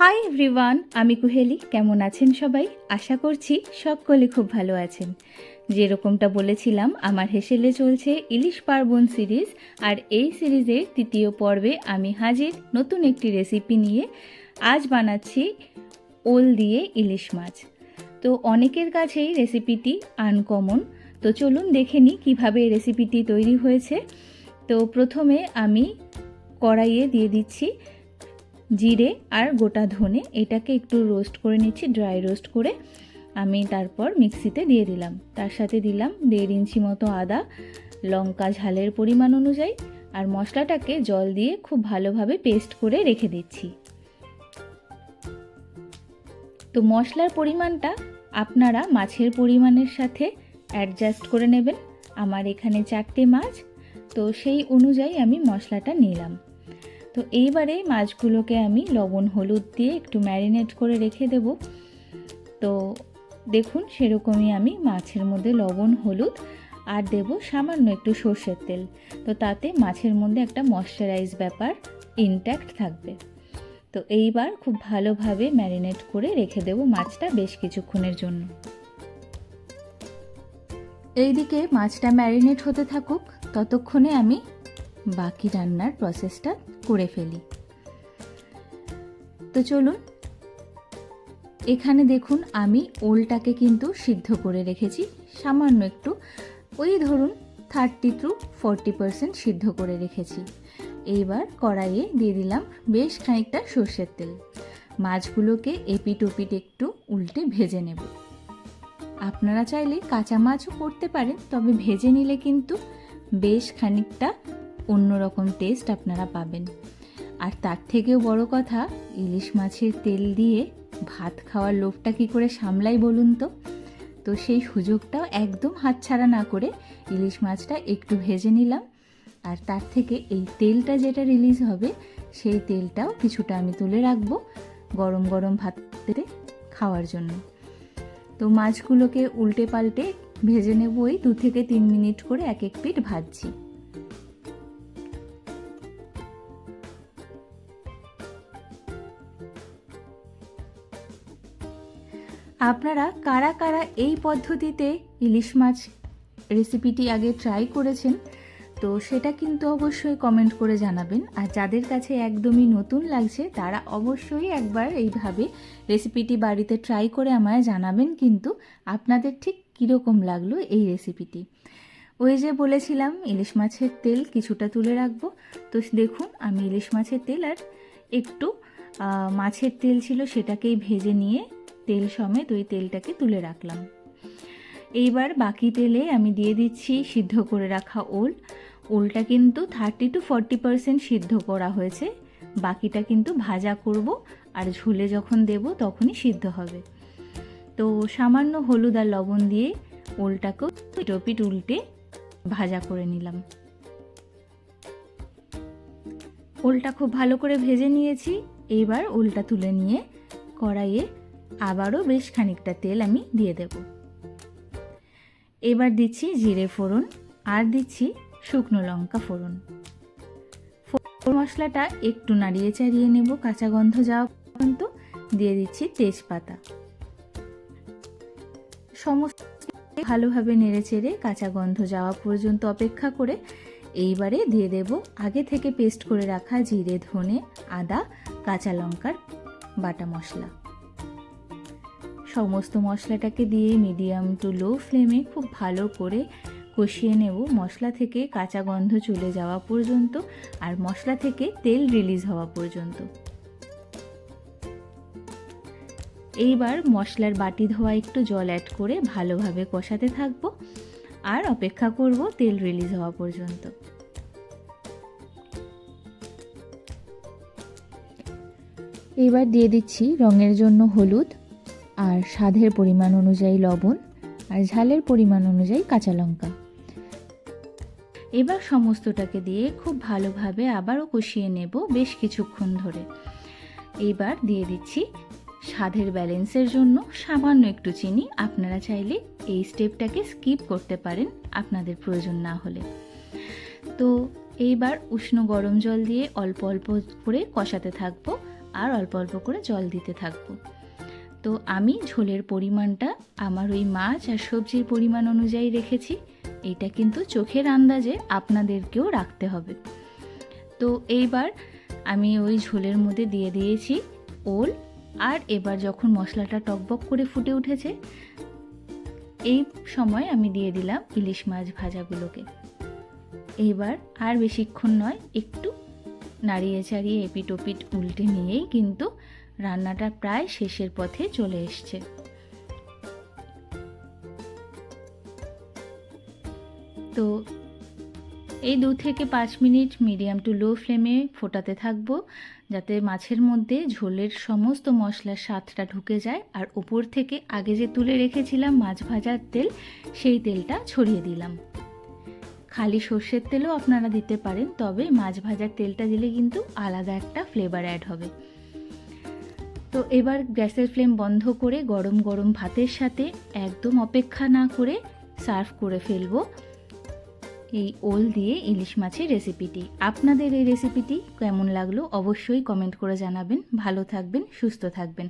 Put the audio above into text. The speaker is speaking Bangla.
হাই এভরিওয়ান, আমি কুহেলি। কেমন আছেন সবাই? আশা করছি সকলে খুব ভালো আছেন। যেরকমটা বলেছিলাম, আমার হেসেলে চলছে ইলিশ পার্বণ সিরিজ, আর এই সিরিজের তৃতীয় পর্বে আমি হাজির নতুন একটি রেসিপি নিয়ে। আজ বানাচ্ছি ওল দিয়ে ইলিশ মাছ। তো অনেকের কাছেই রেসিপিটি আনকমন, তো চলুন দেখে নিই কীভাবে এই রেসিপিটি তৈরি হয়েছে। তো প্রথমে আমি কড়াইয়ে দিয়ে দিচ্ছি জিরে আর গোটা ধনে, এটাকে একটু রোস্ট করে নিচ্ছি, ড্রাই রোস্ট করে। আমি তারপর মিক্সিতে দিয়ে দিলাম, তার সাথে দিলাম 1.5 ইঞ্চি মতো আদা, লঙ্কা ঝালের পরিমাণ অনুযায়ী, আর মশলাটাকে জল দিয়ে খুব ভালোভাবে পেস্ট করে রেখে দিচ্ছি। তো মশলার পরিমাণটা আপনারা মাছের পরিমাণের সাথে অ্যাডজাস্ট করে নেবেন। আমার এখানে 4টে মাছ, তো সেই অনুযায়ী আমি মশলাটা নিলাম। তো এইবারে মাছগুলোকে আমি লবণ হলুদ দিয়ে একটু ম্যারিনেট করে রেখে দেব। তো দেখুন, সেরকমই আমি মাছের মধ্যে লবণ হলুদ আর দেব সামান্য একটু সর্ষের তেল। তো তাতে মাছের মধ্যে একটা ময়শ্চারাইজ ব্যাপার ইনট্যাক্ট থাকবে। তো এইবার খুব ভালোভাবে ম্যারিনেট করে রেখে দেব মাছটা বেশ কিছুক্ষণের জন্য। এইদিকে মাছটা ম্যারিনেট হতে থাকুক, ততক্ষণে আমি বাকি রান্নার প্রসেসটা করে ফেলি। তো চলুন, এখানে দেখুন আমি ওলটাকে কিন্তু সিদ্ধ করে রেখেছি, সামান্য একটু, ওই ধরুন 30 to 40% সিদ্ধ করে রেখেছি। এইবার কড়াইয়ে দিয়ে দিলাম বেশ খানিকটা সর্ষের তেল। মাছগুলোকে এপিট ওপিট একটু উল্টে ভেজে নেব। আপনারা চাইলে কাঁচা মাছও করতে পারেন, তবে ভেজে নিলে কিন্তু বেশ খানিকটা অন্যরকম টেস্ট আপনারা পাবেন। আর তার থেকেও বড় কথা, ইলিশ মাছের তেল দিয়ে ভাত খাওয়ার লোভটা কী করে সামলাই বলুন তো। তো সেই সুযোগটাও একদম হাতছাড়া না করে ইলিশ মাছটা একটু ভেজে নিলাম, আর তার থেকে এই তেলটা যেটা রিলিজ হবে সেই তেলটাও কিছুটা আমি তুলে রাখবো গরম গরম ভাতে খাওয়ার জন্য। তো মাছগুলোকে উল্টে পাল্টে ভেজে নেব, ওই 2 থেকে 3 মিনিট করে এক এক পিঠ ভাজছি। আপনারা কারা কারা এই পদ্ধতিতে ইলিশ মাছ রেসিপিটি আগে ট্রাই করেছেন, তো সেটা কিন্তু অবশ্যই কমেন্ট করে জানাবেন। আর যাদের কাছে একদমই নতুন লাগছে তারা অবশ্যই একবার এইভাবে রেসিপিটি বাড়িতে ট্রাই করে আমায় জানাবেন কিন্তু আপনাদের ঠিক কীরকম লাগলো এই রেসিপিটি। ওই যে বলেছিলাম ইলিশ মাছের তেল কিছুটা তুলে রাখবো, তো দেখুন আমি ইলিশ মাছের তেল আর একটু মাছের তেল ছিল সেটাকেই ভেজে নিয়ে তেল সমেত ওই তেলটাকে তুলে রাখলাম। এইবার বাকি তেলে আমি দিয়ে দিচ্ছি সিদ্ধ করে রাখা ওলটা কিন্তু 30 to 40% সিদ্ধ করা হয়েছে, বাকিটা কিন্তু ভাজা করব, আর ঝোলে যখন দেব তখনই সিদ্ধ হবে। তো সামান্য হলুদ আর লবণ দিয়ে ওলটাকেও পিট উল্টে ভাজা করে নিলাম। ওলটা খুব ভালো করে ভেজে নিয়েছি। এইবার ওলটা তুলে নিয়ে কড়াইয়ে আবারও বেশ খানিকটা তেল আমি দিয়ে দেব। এবার দিচ্ছি জিরে ফোড়ন আর দিচ্ছি শুকনো লঙ্কা ফোড়ন। মশলাটা একটু নাড়িয়ে চাড়িয়ে নেব কাঁচা গন্ধ যাওয়া পর্যন্ত। দিয়ে দিচ্ছি তেজপাতা। সমস্ত ভালোভাবে নেড়ে চেড়ে কাঁচা গন্ধ যাওয়া পর্যন্ত অপেক্ষা করে এইবারে দিয়ে দেব আগে থেকে পেস্ট করে রাখা জিরে ধনে আদা কাঁচা লঙ্কার বাটা মশলা। সমস্ত মশলাটাকে দিয়ে মিডিয়াম টু লো ফ্লেমে খুব ভালো করে কষিয়ে নেব, মশলা থেকে কাঁচা গন্ধ চলে যাওয়া পর্যন্ত আর মশলা থেকে তেল রিলিজ হওয়া পর্যন্ত। এইবার মশলার বাটি ধোয়া একটু জল অ্যাড করে ভালোভাবে কষাতে থাকবো আর অপেক্ষা করব তেল রিলিজ হওয়া পর্যন্ত। এইবার দিয়ে দিচ্ছি রঙের জন্য হলুদ আর স্বাদের পরিমাণ অনুযায়ী লবণ আর ঝালের পরিমাণ অনুযায়ী কাঁচা লঙ্কা। এবার সমস্তটাকে দিয়ে খুব ভালোভাবে আবারও কষিয়ে নেব বেশ কিছুক্ষণ ধরে। এইবার দিয়ে দিচ্ছি স্বাদের ব্যালেন্সের জন্য সামান্য একটু চিনি। আপনারা চাইলে এই স্টেপটাকে স্কিপ করতে পারেন আপনাদের প্রয়োজন না হলে। তো এইবার উষ্ণ গরম জল দিয়ে অল্প অল্প করে কষাতে থাকবো আর অল্প অল্প করে জল দিতে থাকবো। তো আমি ঝোলের পরিমাণটা আমার ওই মাছ আর সবজির পরিমাণ অনুযায়ী রেখেছি। এটা কিন্তু চোখের আন্দাজে আপনাদেরকেও রাখতে হবে। তো এইবার আমি ওই ঝোলের মধ্যে দিয়ে দিয়েছি ওল, আর এবার যখন মশলাটা টকবক করে ফুটে উঠেছে এই সময় আমি দিয়ে দিলাম ইলিশ মাছ ভাজাগুলোকে। এইবার আর বেশিক্ষণ নয়, একটু নাড়িয়ে চাড়িয়ে এপিট ওপিট উল্টে নিয়েই কিন্তু রান্নাটা প্রায় শেষের পথে চলে এসছে। তো এই 2 থেকে 5 মিনিট মিডিয়াম টু লো ফ্লেমে ফোটাতে থাকবো, যাতে মাছের মধ্যে ঝোলের সমস্ত মশলার স্বাদটা ঢুকে যায়। আর উপর থেকে আগে যে তুলে রেখেছিলাম মাছ ভাজার তেল, সেই তেলটা ছড়িয়ে দিলাম। খালি সর্ষের তেলও আপনারা দিতে পারেন, তবে মাছ ভাজার তেলটা দিলে কিন্তু আলাদা একটা ফ্লেভার অ্যাড হবে। তো এবার গ্যাসের ফ্লেম বন্ধ করে গরম গরম ভাতের সাথে একদম অপেক্ষা না করে সার্ভ করে ফেলবো এই ওল দিয়ে ইলিশ মাছের রেসিপিটি। আপনাদের এই রেসিপিটি কেমন লাগলো অবশ্যই কমেন্ট করে জানাবেন। ভালো থাকবেন, সুস্থ থাকবেন।